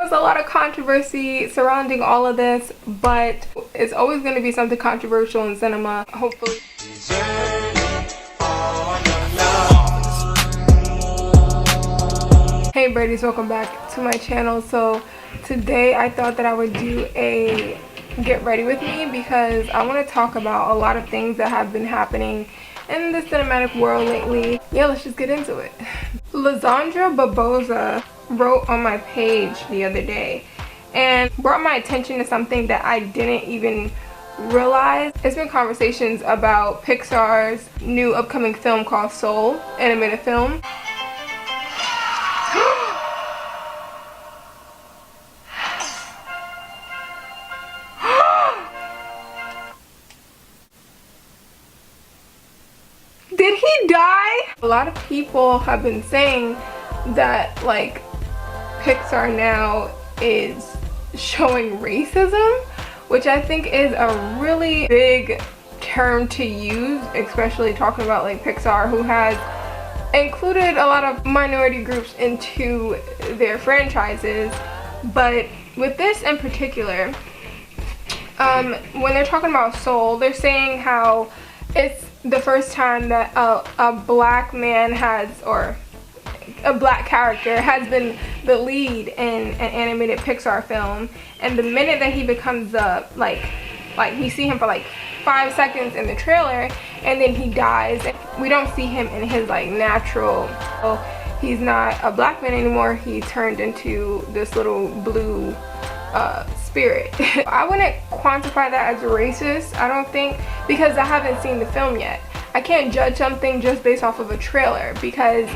There's a lot of controversy surrounding all of this, but it's always going to be something controversial in cinema, hopefully. Hey birdies, welcome back to my channel. So today I thought that I would do a get ready with me because I want to talk about a lot of things that have been happening in the cinematic world lately. Yeah, let's just get into it. Lizandra Barboza wrote on my page the other day and brought my attention to something that I didn't even realize. It's been conversations about Pixar's new upcoming film called Soul, animated film. Did he die? A lot of people have been saying that like Pixar now is showing racism, which I think is a really big term to use, especially talking about like Pixar, who has included a lot of minority groups into their franchises. But with this in particular, when they're talking about Soul, they're saying how it's the first time that a black man has, or a black character has been the lead in an animated Pixar film, and the minute that he becomes the like we see him for like 5 seconds in the trailer and then he dies, and we don't see him in his like natural, so he's not a black man anymore, he turned into this little blue spirit. I wouldn't quantify that as racist, I don't think, because I haven't seen the film yet. I can't judge something just based off of a trailer, because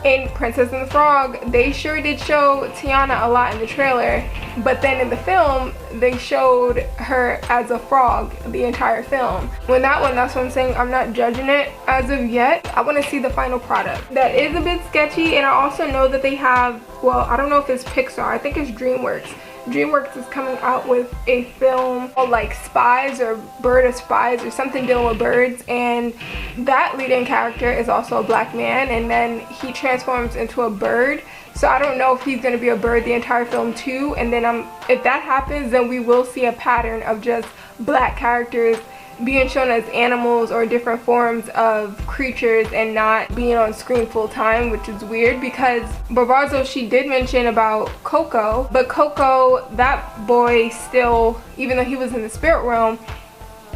in Princess and the Frog, they sure did show Tiana a lot in the trailer, but then in the film, they showed her as a frog the entire film. When that one, that's what I'm saying, I'm not judging it as of yet. I want to see the final product. That is a bit sketchy, and I also know that they have, well, I don't know if it's Pixar, I think it's DreamWorks. DreamWorks is coming out with a film called like Spies, or Bird of Spies, or something dealing with birds, and that leading character is also a black man, and then he transforms into a bird. So I don't know if he's going to be a bird the entire film too, and then if that happens, then we will see a pattern of just black characters being shown as animals or different forms of creatures and not being on screen full time, which is weird, because Barboza, she did mention about Coco, but Coco, that boy still, even though he was in the spirit realm,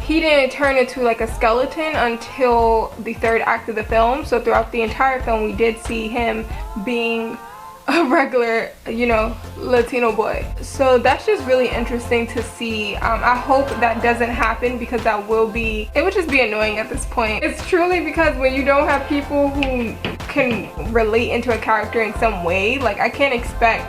he didn't turn into like a skeleton until the third act of the film. So throughout the entire film we did see him being a regular, you know, Latino boy. So that's just really interesting to see. I hope that doesn't happen, because that will be, it would just be annoying at this point. It's truly because when you don't have people who can relate into a character in some way, like I can't expect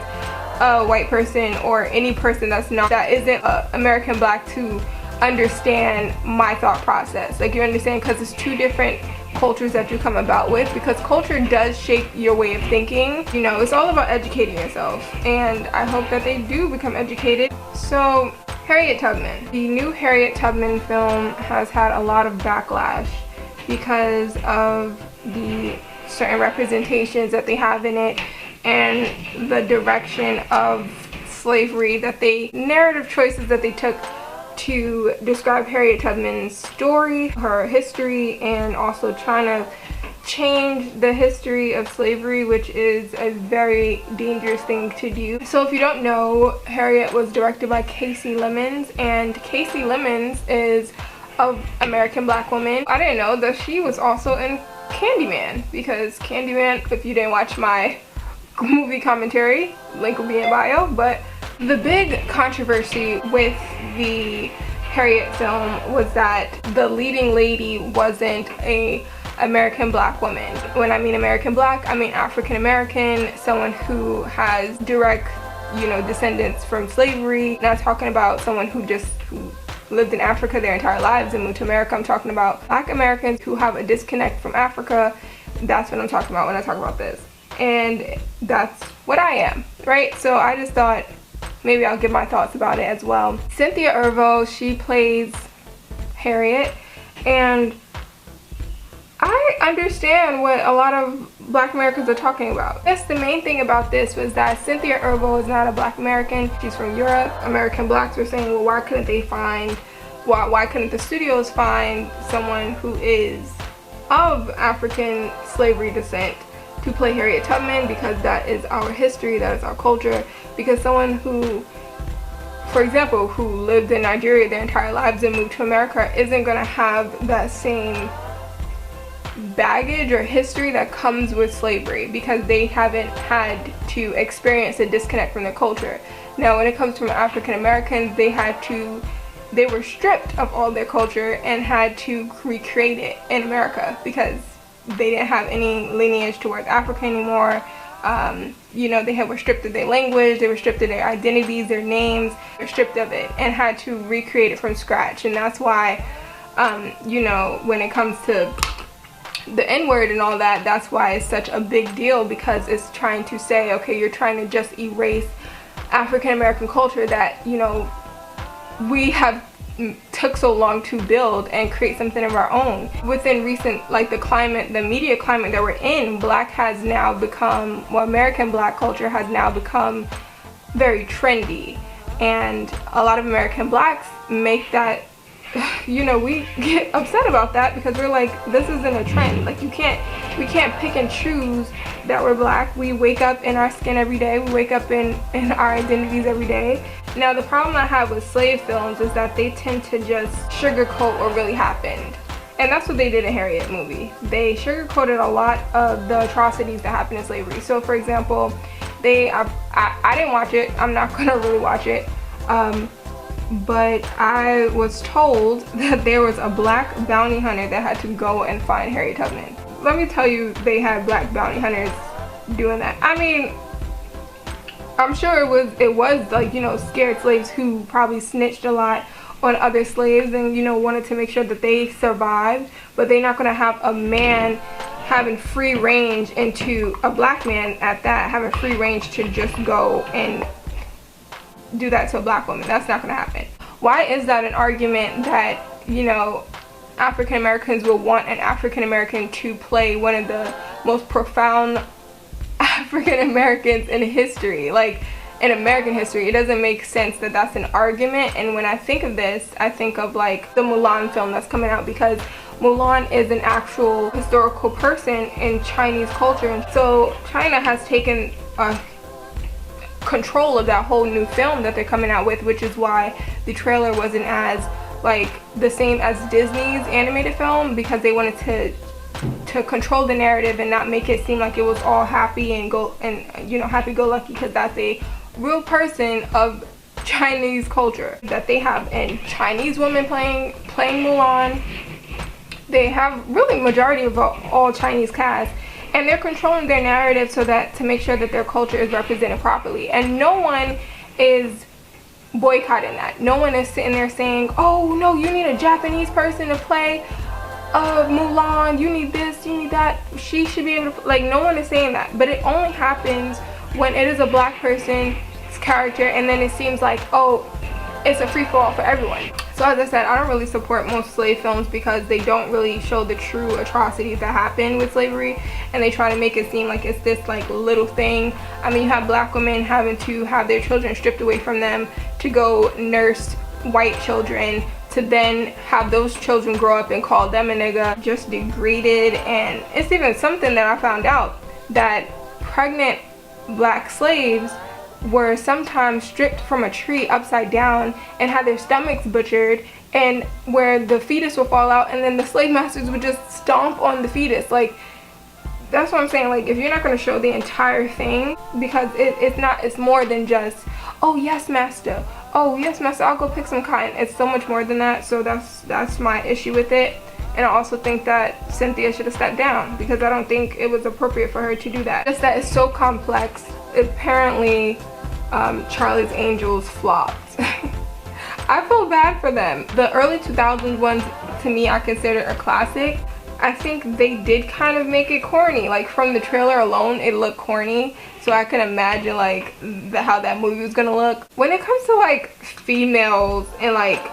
a white person or any person that isn't American black to understand my thought process. Like, you understand, because it's two different cultures that you come about with, because culture does shape your way of thinking. You know, it's all about educating yourself, and I hope that they do become educated. So Harriet Tubman, the new Harriet Tubman film has had a lot of backlash because of the certain representations that they have in it, and the direction of slavery that narrative choices that they took to describe Harriet Tubman's story, her history, and also trying to change the history of slavery, which is a very dangerous thing to do. So if you don't know, Harriet was directed by Kasi Lemmons, and Kasi Lemmons is an American black woman. I didn't know that she was also in Candyman, because Candyman, if you didn't watch my movie commentary, link will be in bio. But the big controversy with the Harriet film was that the leading lady wasn't a American black woman. When I mean American black, I mean African American, someone who has direct, you know, descendants from slavery. Not talking about someone who lived in Africa their entire lives and moved to America. I'm talking about black Americans who have a disconnect from Africa. That's what I'm talking about when I talk about this. And that's what I am, right? So I just thought maybe I'll give my thoughts about it as well. Cynthia Urvashi, she plays Harriet, and I understand what a lot of Black Americans are talking about. I guess the main thing about this was that Cynthia Urvashi is not a Black American. She's from Europe. American Blacks were saying, well, why couldn't they find, why couldn't the studios find someone who is of African slavery descent to play Harriet Tubman, because that is our history, that is our culture. Because someone who, for example, who lived in Nigeria their entire lives and moved to America isn't going to have that same baggage or history that comes with slavery, because they haven't had to experience a disconnect from their culture. Now, when it comes from African Americans, they were stripped of all their culture and had to recreate it in America, because they didn't have any lineage towards Africa anymore. You know, they were stripped of their language, they were stripped of their identities, their names, they were stripped of it and had to recreate it from scratch. And that's why, you know, when it comes to the N-word and all that, that's why it's such a big deal, because it's trying to say, okay, you're trying to just erase African American culture that, you know, we have took so long to build and create something of our own. Within recent, like the media climate that we're in, Black has now become, well, American Black culture has now become very trendy, and a lot of American Blacks make that, you know, we get upset about that, because we're like, this isn't a trend. Like, we can't pick and choose that we're Black. We wake up in our skin every day, we wake up in our identities every day. Now, the problem I have with slave films is that they tend to just sugarcoat what really happened. And that's what they did in Harriet movie. They sugarcoated a lot of the atrocities that happened in slavery. So, for example, I didn't watch it. I'm not gonna really watch it. But I was told that there was a Black bounty hunter that had to go and find Harriet Tubman. Let me tell you, they had Black bounty hunters doing that. I mean, I'm sure it was like, you know, scared slaves who probably snitched a lot on other slaves and, you know, wanted to make sure that they survived. But they're not going to have a man having free range into, a Black man at that, having free range to just go and do that to a Black woman. That's not going to happen. Why is that an argument that, you know, African Americans will want an African American to play one of the most profound African Americans in history, like in American history? It doesn't make sense that that's an argument. And when I think of this, I think of like the Mulan film that's coming out, because Mulan is an actual historical person in Chinese culture, and so China has taken control of that whole new film that they're coming out with, which is why the trailer wasn't as like the same as Disney's animated film, because they wanted to control the narrative and not make it seem like it was all happy and you know, happy-go-lucky, because that's a real person of Chinese culture that they have. And Chinese women playing Mulan, they have really majority of all Chinese cast, and they're controlling their narrative so that to make sure that their culture is represented properly. And no one is boycotting that. No one is sitting there saying, oh no, you need a Japanese person to play Mulan, you need this, you need that, she should be able to, like, no one is saying that. But it only happens when it is a Black person's character, and then it seems like, oh, it's a free-for-all for everyone. So as I said, I don't really support most slave films, because they don't really show the true atrocities that happened with slavery, and they try to make it seem like it's this like little thing. I mean, you have Black women having to have their children stripped away from them to go nurse white children, to then have those children grow up and call them a nigga, just degraded. And it's even something that I found out, that pregnant Black slaves were sometimes stripped from a tree upside down and had their stomachs butchered, and where the fetus will fall out, and then the slave masters would just stomp on the fetus. Like, that's what I'm saying. Like, if you're not going to show the entire thing, because it's more than just, oh yes master, oh yes master, I'll go pick some cotton. It's so much more than that. So that's my issue with it. And I also think that Cynthia should have stepped down, because I don't think it was appropriate for her to do that. Just that it's so complex. Apparently Charlie's Angels flopped. I feel bad for them. The early 2000s ones, to me, I consider a classic. I think they did kind of make it corny. Like, from the trailer alone, it looked corny. So I can imagine like how that movie was gonna look. When it comes to like females and like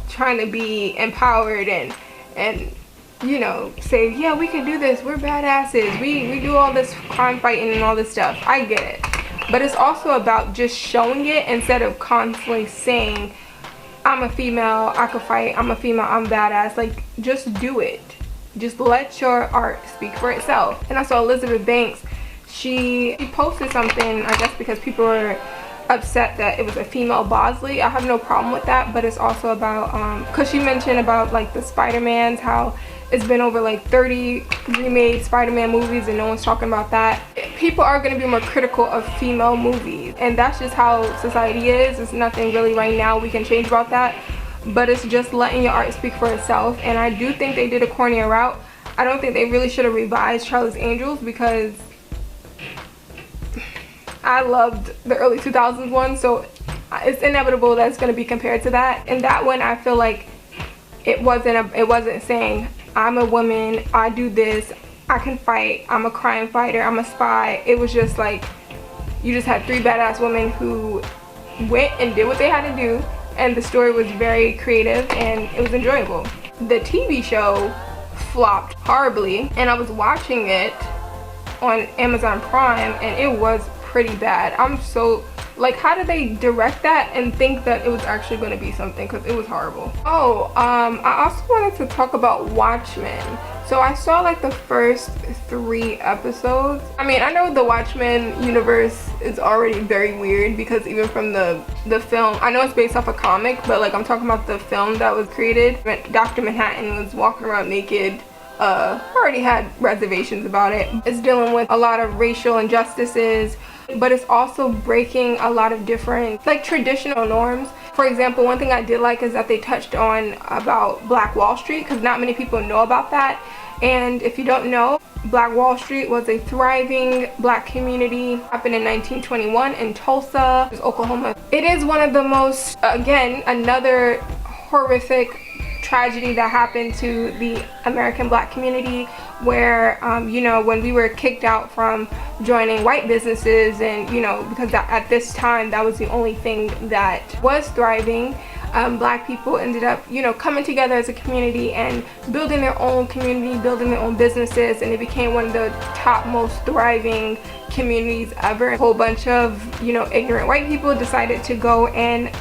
trying to be empowered and you know, say, yeah, we can do this, we're badasses, we do all this crime fighting and all this stuff. I get it. But it's also about just showing it instead of constantly saying, I'm a female, I could fight, I'm a female, I'm badass. Like, just do it. Just let your art speak for itself. And I saw Elizabeth Banks, she posted something, I guess because people were upset that it was a female Bosley. I have no problem with that, but it's also about because she mentioned about like the Spider-Mans, how it's been over like 30 remade Spider-Man movies and no one's talking about that. People are going to be more critical of female movies, and that's just how society is. There's nothing really right now we can change about that, but it's just letting your art speak for itself. And I do think they did a cornier route. I don't think they really should have revised Charlie's Angels, because I loved the early 2000s one, so it's inevitable that it's going to be compared to that. And that one, I feel like it wasn't saying, I'm a woman, I do this, I can fight, I'm a crime fighter, I'm a spy. It was just like, you just had three badass women who went and did what they had to do, and the story was very creative and it was enjoyable. The TV show flopped horribly, and I was watching it on Amazon Prime and it was pretty bad. I'm so like, how did they direct that and think that it was actually going to be something, because it was horrible. Oh, I also wanted to talk about Watchmen. So I saw like the first 3 episodes. I mean, I know the Watchmen universe is already very weird, because even from the film, I know it's based off a comic, but like I'm talking about the film that was created. Dr. Manhattan was walking around naked. Already had reservations about it. It's dealing with a lot of racial injustices, but it's also breaking a lot of different like traditional norms. For example, one thing I did like is that they touched on about Black Wall Street, because not many people know about that. And if you don't know, Black Wall Street was a thriving black community. Happened in 1921 in Tulsa, Oklahoma. It is one of the most, again, another horrific tragedy that happened to the American black community, where you know, when we were kicked out from joining white businesses, and you know, because at this time that was the only thing that was thriving, black people ended up, you know, coming together as a community and building their own community, building their own businesses, and it became one of the top most thriving communities ever. A whole bunch of, you know, ignorant white people decided to go and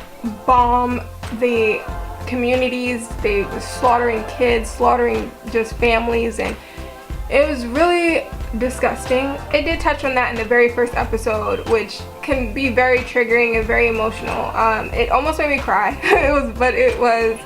bomb the communities. They were slaughtering kids, slaughtering just families, and it was really disgusting. It did touch on that in the very first episode, which can be very triggering and very emotional. It almost made me cry. it was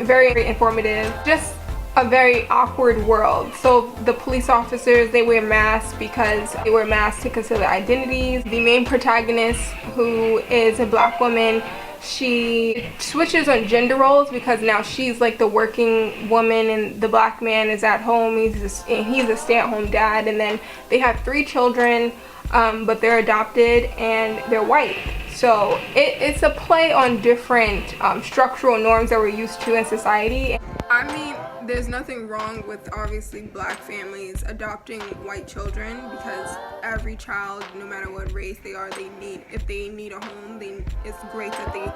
very informative. Just a very awkward world. So the police officers, they wear masks because they wear masks to conceal their identities. The main protagonist, who is a black woman, she switches on gender roles because now she's like the working woman and the black man is at home. He's a stay-at-home dad, and then they have 3 children, but they're adopted and they're white. So it's a play on different structural norms that we're used to in society. I mean, there's nothing wrong with obviously black families adopting white children, because every child, no matter what race they are, if they need a home, it's great that they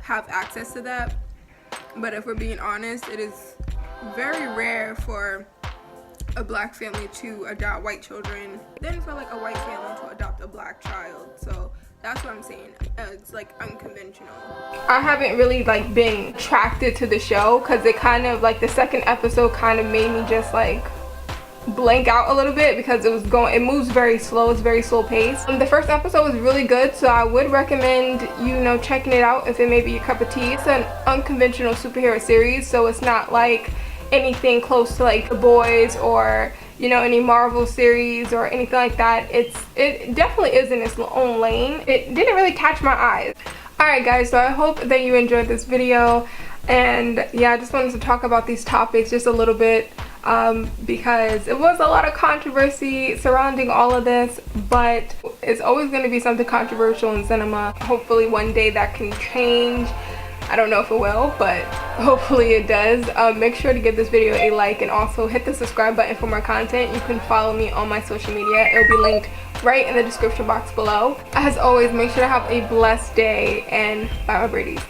have access to that. But if we're being honest, it is very rare for a black family to adopt white children than for like a white family to adopt a black child. So that's what I'm saying. It's like unconventional. I haven't really like been attracted to the show, because it kind of like the second episode kind of made me just like blank out a little bit, because it moves very slow. It's very slow paced. The first episode was really good, so I would recommend, you know, checking it out if it may be your cup of tea. It's an unconventional superhero series, so it's not like anything close to like The Boys or, you know, any Marvel series or anything like that. It definitely is in its own lane. It didn't really catch my eyes. Alright guys, so I hope that you enjoyed this video, and yeah, I just wanted to talk about these topics just a little bit, because it was a lot of controversy surrounding all of this, but it's always going to be something controversial in cinema. Hopefully one day that can change. I don't know if it will, but hopefully it does. Make sure to give this video a like, and also hit the subscribe button for more content. You can follow me on my social media. It'll be linked right in the description box below. As always, make sure to have a blessed day, and bye my birdies.